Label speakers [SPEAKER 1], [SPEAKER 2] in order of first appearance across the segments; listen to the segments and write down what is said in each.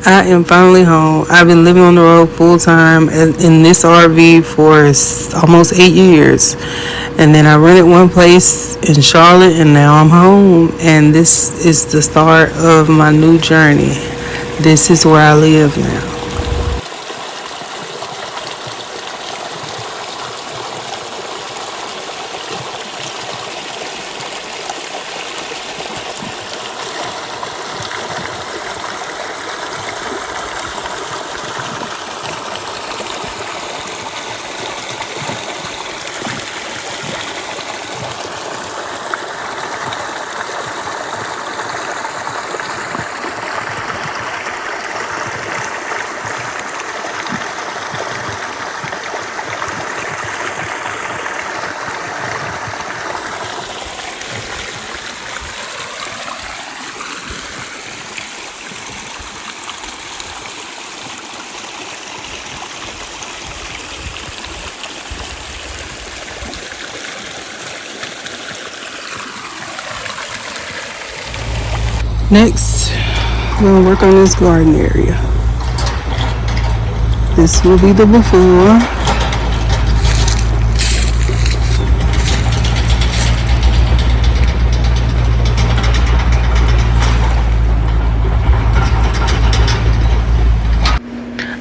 [SPEAKER 1] I am finally home. I've been living on the road full time in this RV for almost 8 years. And then I rented one place in Charlotte, and now I'm home. And this is the start of my new journey. This is where I live now. Next, I'm going to work on this garden area. This will be the before.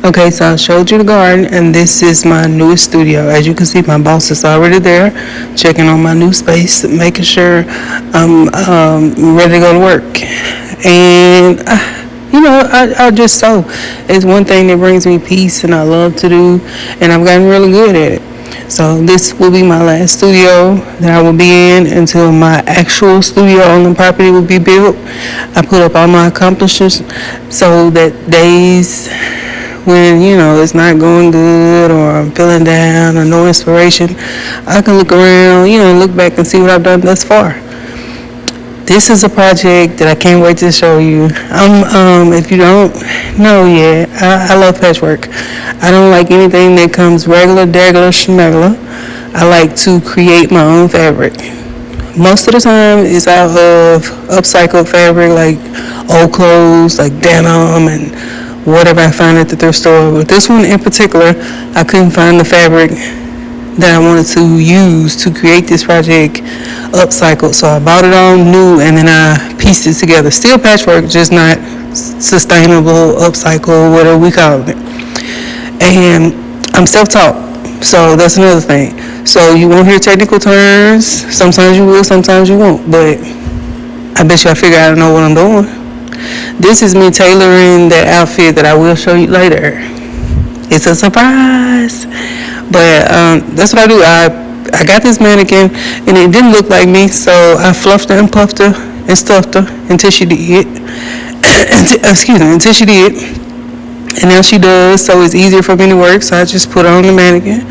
[SPEAKER 1] Okay, so I showed you the garden, and this is my newest studio. As you can see, my boss is already there, checking on my new space, making sure I'm ready to go to work. And I just sew. It's one thing that brings me peace, and I love to do, and I've gotten really good at it. So this will be my last studio that I will be in until my actual studio on the property will be built. I put up all my accomplishments so that days when it's not going good or I'm feeling down or no inspiration, I can look around, look back and see what I've done thus far. This is a project that I can't wait to show you. If you don't know yet, I love patchwork. I don't like anything that comes regular, degular, schmegular. I like to create my own fabric. Most of the time it's out of upcycled fabric, like old clothes, like denim and whatever I find at the thrift store. But this one in particular, I couldn't find the fabric that I wanted to use to create this project upcycled. So I bought it all new, and then I pieced it together. Still patchwork, just not sustainable, upcycle, whatever we call it. And I'm self-taught, so that's another thing. So you won't hear technical terms. Sometimes you will, sometimes you won't. But I bet you I figure out I know what I'm doing. This is me tailoring that outfit that I will show you later. It's a surprise. But that's what I do. I got this mannequin, and it didn't look like me, so I fluffed her and puffed her and stuffed her until she did. Until she did. And now she does, so it's easier for me to work. So I just put her on the mannequin,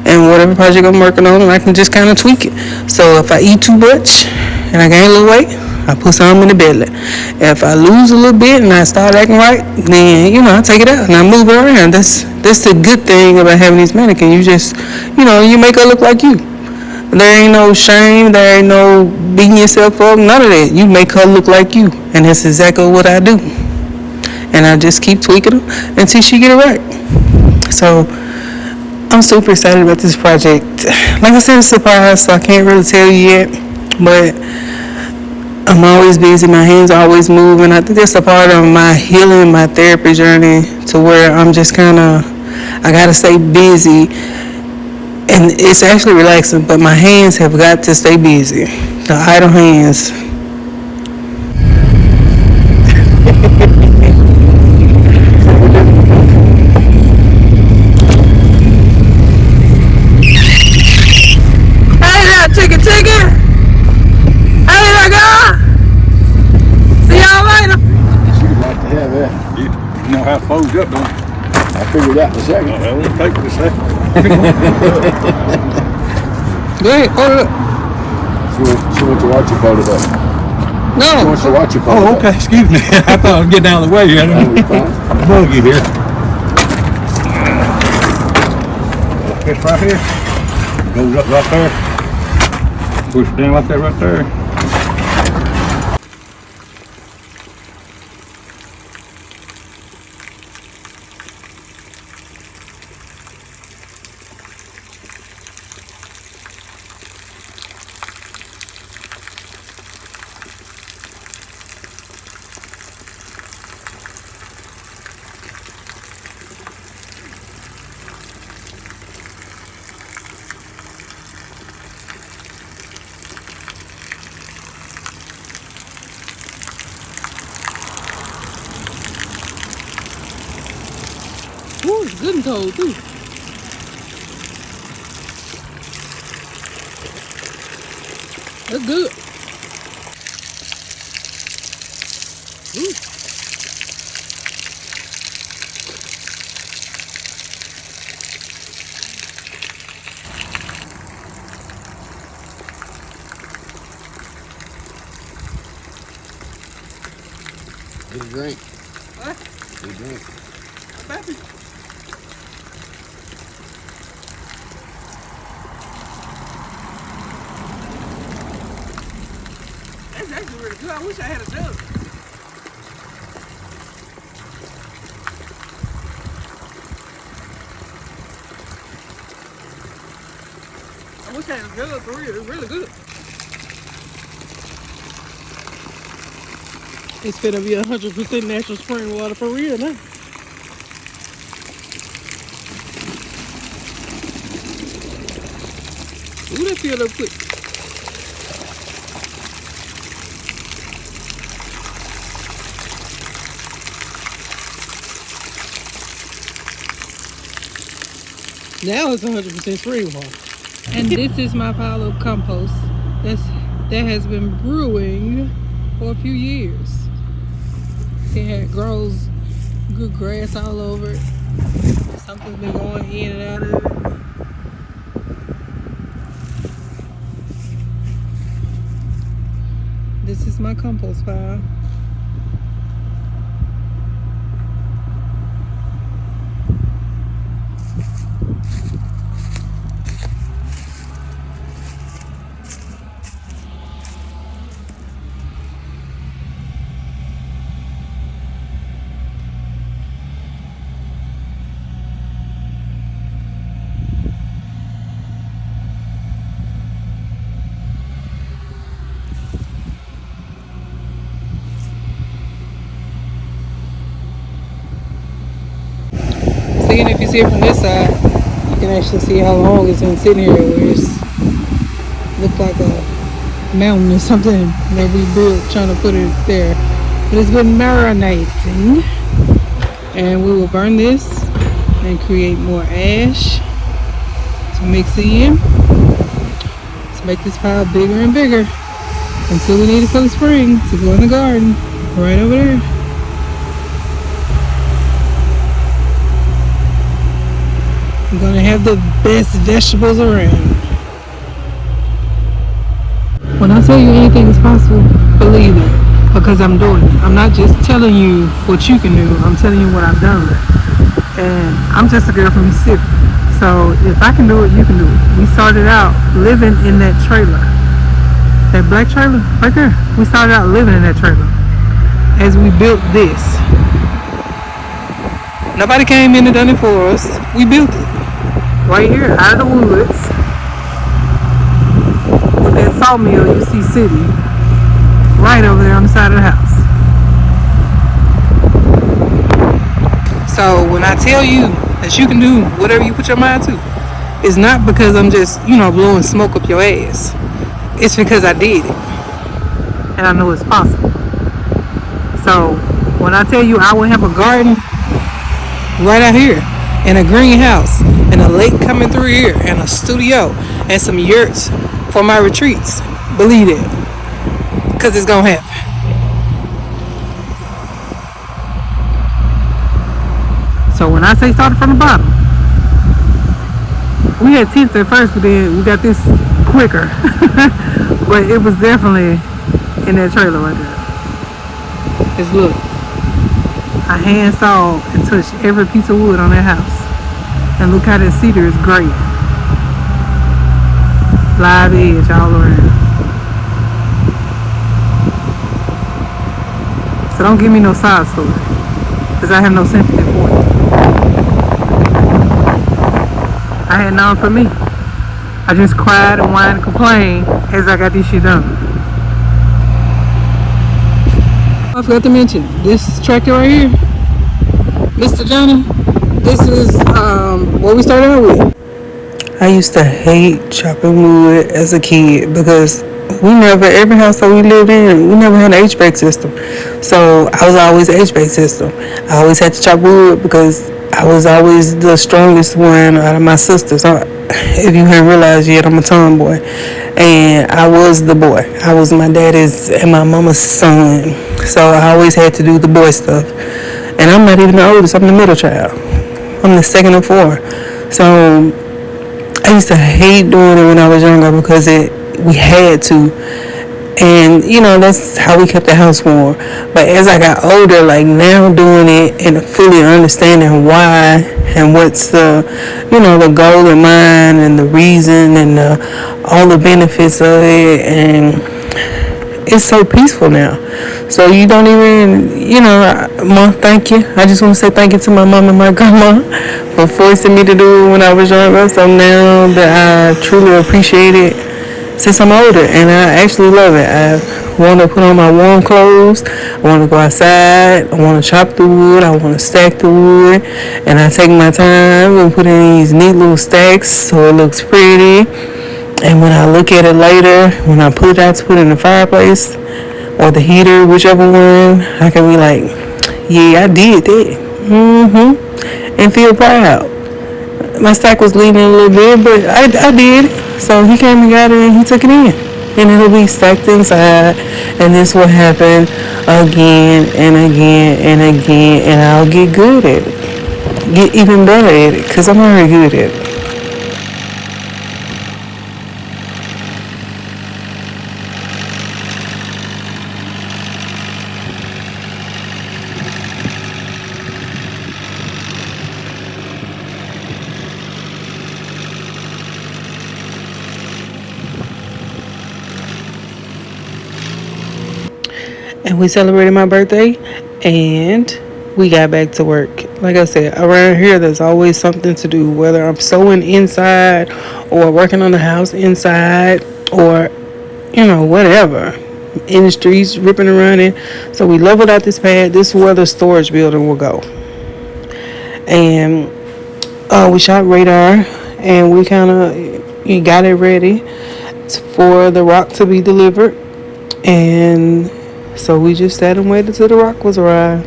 [SPEAKER 1] and whatever project I'm working on, I can just kind of tweak it. So if I eat too much and I gain a little weight, I put some in the belly. If I lose a little bit and I start acting right, then I take it out and I move it around. That's the good thing about having these mannequins. You just you make her look like you. There ain't no shame, there ain't no beating yourself up, none of that. You make her look like you, and that's exactly what I do. And I just keep tweaking her until she get it right. So I'm super excited about this project. Like I said, it's a surprise, so I can't really tell you yet, but I'm always busy. My hands are always moving. I think that's a part of my healing, my therapy journey, to where I'm just I gotta stay busy, and it's actually relaxing, but my hands have got to stay busy. The idle hands.
[SPEAKER 2] How folded up, don't you?
[SPEAKER 3] I figured out in a second.
[SPEAKER 2] That won't take a second.
[SPEAKER 1] Go ahead, hold it up.
[SPEAKER 3] She went to watch you fold it up.
[SPEAKER 1] No.
[SPEAKER 3] She wants to watch you fold it up.
[SPEAKER 2] Oh, okay, excuse me. I thought I was getting out of the way. I'm buggy here. This right here goes up right there. Push it down like that right there.
[SPEAKER 1] Ooh, it's good and cold too. That's good. Ooh.
[SPEAKER 3] Get a drink.
[SPEAKER 1] What?
[SPEAKER 3] Get a drink.
[SPEAKER 1] Baby. That's actually really good. I wish I had a jug. I wish I had a jug for real. It's really good. It's finna be 100% natural spring water for real now. Ooh, that filled up quick. Now it's 100% spring water. And this is my pile of compost that has been brewing for a few years. It grows good grass all over it. Something's been going in and out of it. This is my compost pile. See, and if you see it from this side, you can actually see how long it's been sitting here. Where it's looked like a mountain or something that we built trying to put it there. But it's been marinating, and we will burn this and create more ash to mix in to make this pile bigger and bigger until we need it for the spring to go in the garden right over there. I'm gonna have the best vegetables around. When I tell you anything is possible, believe it, because I'm doing it. I'm not just telling you what you can do, I'm telling you what I've done. And I'm just a girl from Mississippi. So if I can do it, you can do it. We started out living in that trailer. That black trailer right there. We started out living in that trailer as we built this. Nobody came in and done it for us. We built it. Right here, out of the woods. With that sawmill you see sitting right over there on the side of the house. So when I tell you that you can do whatever you put your mind to, it's not because I'm just, blowing smoke up your ass. It's because I did it. And I know it's possible. So when I tell you I will have a garden right out here, and a greenhouse, and a lake coming through here, and a studio, and some yurts for my retreats, believe it, because it's gonna happen. So when I say started from the bottom, we had tents at first, but then we got this quicker. But it was definitely in that trailer right there. Just look. I hand sawed and touched every piece of wood on that house. And look how that cedar is great. Live edge all around. So don't give me no side story, because I have no sympathy for it. I had none for me. I just cried and whined and complained as I got this shit done. I forgot to mention, this tractor right here, Mr. Johnny, this is what we started out with. I used to hate chopping wood as a kid because every house that we lived in, we never had an HVAC system. So I was always HVAC system. I always had to chop wood because I was always the strongest one out of my sisters. If you haven't realized yet, I'm a tomboy. And I was the boy. I was my daddy's and my mama's son. So I always had to do the boy stuff. And I'm not even the oldest, I'm the middle child. I'm the second of four. So I used to hate doing it when I was younger because we had to. And that's how we kept the house warm. But as I got older, like now doing it and fully understanding why and what's the goal in mind and the reason and all the benefits of it, and it's so peaceful now. So you don't even, Mom, thank you. I just want to say thank you to my mom and my grandma for forcing me to do it when I was younger. So now that I truly appreciate it since I'm older, and I actually love it. I want to put on my warm clothes. I want to go outside. I want to chop the wood. I want to stack the wood, and I take my time and put in these neat little stacks so it looks pretty. And when I look at it later, when I put it out to put it in the fireplace or the heater, whichever one, I can be like, yeah, I did that. And feel proud. My stack was leaning a little bit, but I did. So he came and got it and he took it in. And it'll be stacked inside. And this will happen again and again and again. And I'll get good at it. Get even better at it because I'm already good at it. And we celebrated my birthday and we got back to work. Like I said, around here there's always something to do, whether I'm sewing inside or working on the house inside or whatever. In the streets, ripping and running. So we leveled out this pad. This is where the storage building will go. And we shot radar and we kind of got it ready for the rock to be delivered. And so we just sat and waited till the rock was arrived.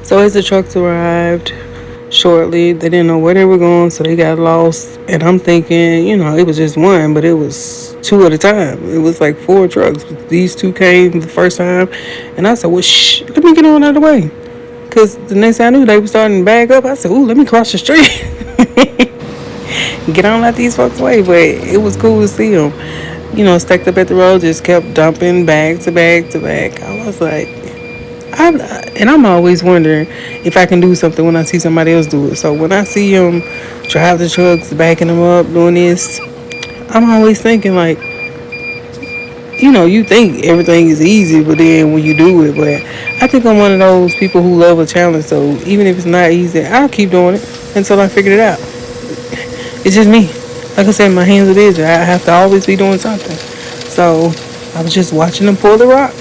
[SPEAKER 1] So as the trucks arrived shortly, they didn't know where they were going, so they got lost. And I'm thinking, it was just one, but it was two at a time. It was like four trucks. These two came the first time, and I said, well, shh, let me get on out of the way. Because the next thing I knew, they were starting to bag up. I said, ooh, let me cross the street. Get on out these folks' way. But it was cool to see them, stacked up at the road, just kept dumping bag to bag to bag. I was like, I'm always wondering if I can do something when I see somebody else do it. So when I see them drive the trucks, backing them up, doing this, I'm always thinking like, you think everything is easy, but then when you do it, but I think I'm one of those people who love a challenge. So even if it's not easy, I'll keep doing it until I figure it out. It's just me. Like I said, my hands are busy. I have to always be doing something. So I was just watching them pull the rock.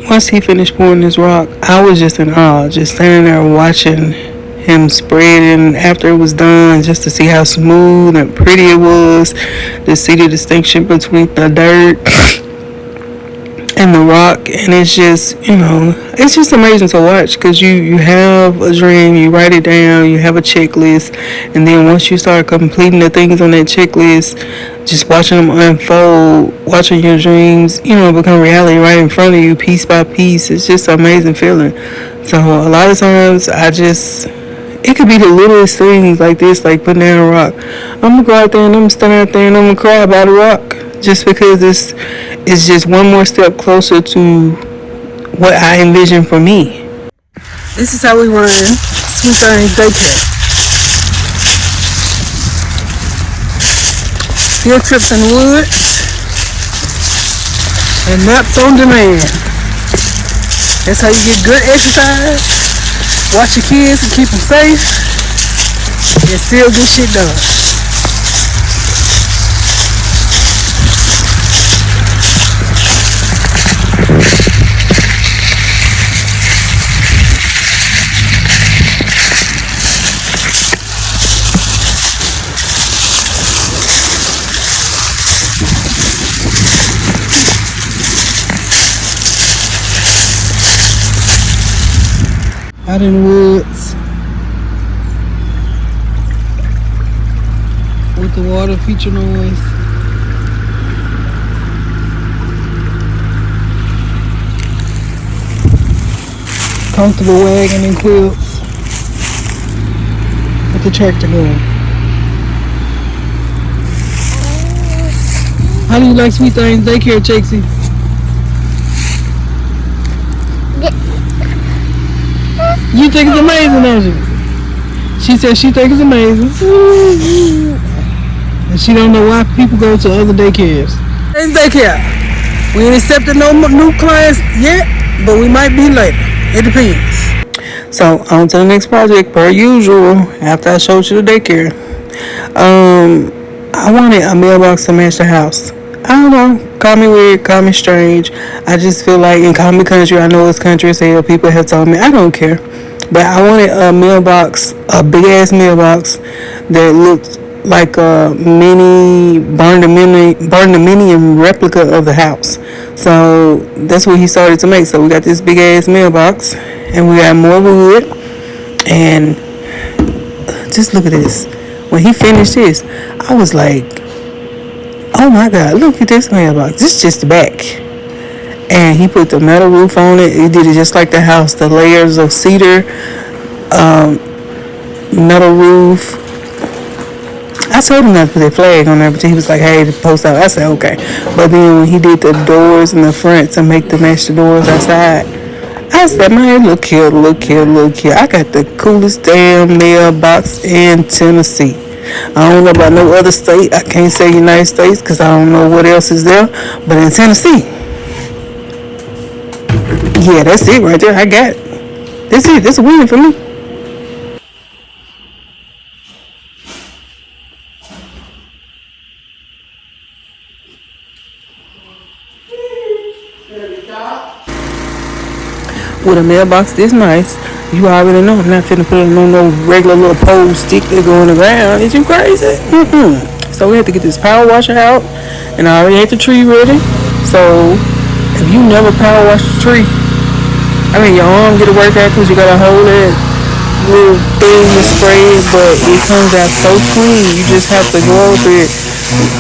[SPEAKER 1] Once he finished pouring this rock, I was just in awe, just standing there watching him spread it. And after it was done, just to see how smooth and pretty it was, to see the distinction between the dirt and the rock. And it's just amazing to watch because you have a dream, you write it down, you have a checklist, and then once you start completing the things on that checklist, just watching them unfold, watching your dreams, become reality right in front of you piece by piece. It's just an amazing feeling. So a lot of times it could be the littlest things like this, like putting down a rock. I'm gonna go out there and I'm gonna stand out there and I'm gonna cry about a rock just because it's just one more step closer to what I envision for me. This is how we run Sweet Things Daycare. Field trips in the woods and naps on demand. That's how you get good exercise, watch your kids and keep them safe, and still get shit done. Out in the woods with the water feature noise. Comfortable wagon and quilts with the tractor going. How do you like Sweet Things Daycare, Chakesy? You think it's amazing, don't you? She said she thinks it's amazing. And she don't know why people go to other daycares. It's daycare. We ain't accepted no new clients yet, but we might be later. It depends. So on to the next project per usual. After I showed you the daycare, I wanted a mailbox to match the house. I don't know. Call me weird, call me strange. I just feel like in common country, I know it's country as hell. People have told me I don't care, but I wanted a mailbox, a big ass mailbox that looked like a mini barndominium replica of the house. So that's what he started to make. So we got this big ass mailbox, and we got more wood. And just look at this. When he finished this, I was like, oh my God, look at this mailbox. This is just the back. And he put the metal roof on it. He did it just like the house. The layers of cedar, metal roof. I told him not to put that flag on there, but he was like, hey, the post out. I said, okay. But then when he did the doors in the front to make the match the doors outside, I said, man, look here. I got the coolest damn mailbox in Tennessee. I don't know about no other state. I can't say United States because I don't know what else is there. But in Tennessee, yeah, that's it right there. I got it. That's it. That's a win for me. With a mailbox this nice, you already know I'm not finna put it on no regular little pole stick that go in the ground. Is you crazy? So we had to get this power washer out, and I already had the tree ready. So if you never power wash the tree, I mean your arm get a workout because you gotta hold it little thing to spray it, but it comes out so clean. You just have to go over it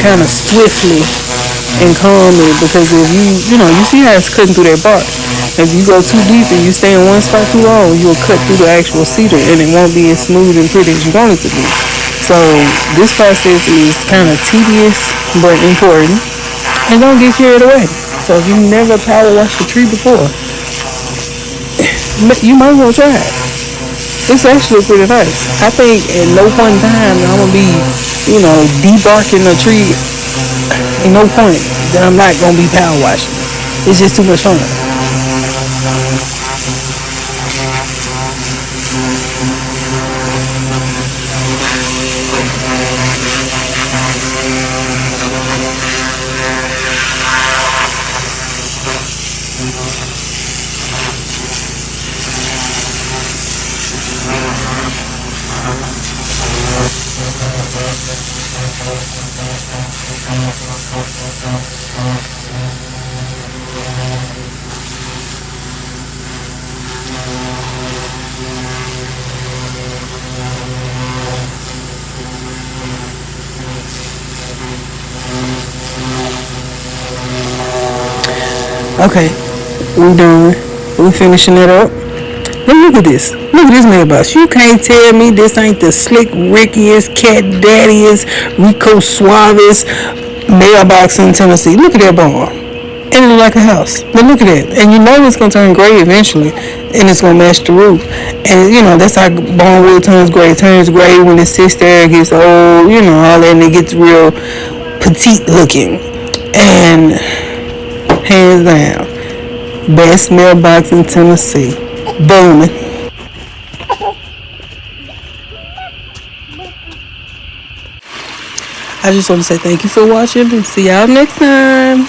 [SPEAKER 1] kind of swiftly and calmly, because if you see how it's cutting through that bark. If you go too deep and you stay in one spot too long, you'll cut through the actual cedar and it won't be as smooth and pretty as you want it to be. So this process is kind of tedious but important, and don't get carried away. So if you never power washed a tree before, you might want to try it. It's actually pretty nice. I think at no point in time I'm gonna be, debarking a tree. Ain't no point that I'm not gonna be power washing. It's just too much fun. Okay, we done. We finishing it up. Look at this. Look at this mailbox. You can't tell me this ain't the slick rickiest, cat daddiest, Rico Suave's mailbox in Tennessee. Look at that bar. and it look like a house. But look at it, and you know it's gonna turn gray eventually, and it's gonna match the roof. And you know that's how bone wood turns gray. It turns gray when it sits there, it gets old, you know, all that, and it gets real petite looking. And hands down, best mailbox in Tennessee, booming. I just want to say thank you for watching and see y'all next time.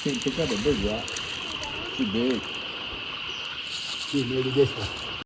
[SPEAKER 2] Can't pick up a big rock. Too big.
[SPEAKER 3] See, maybe this one.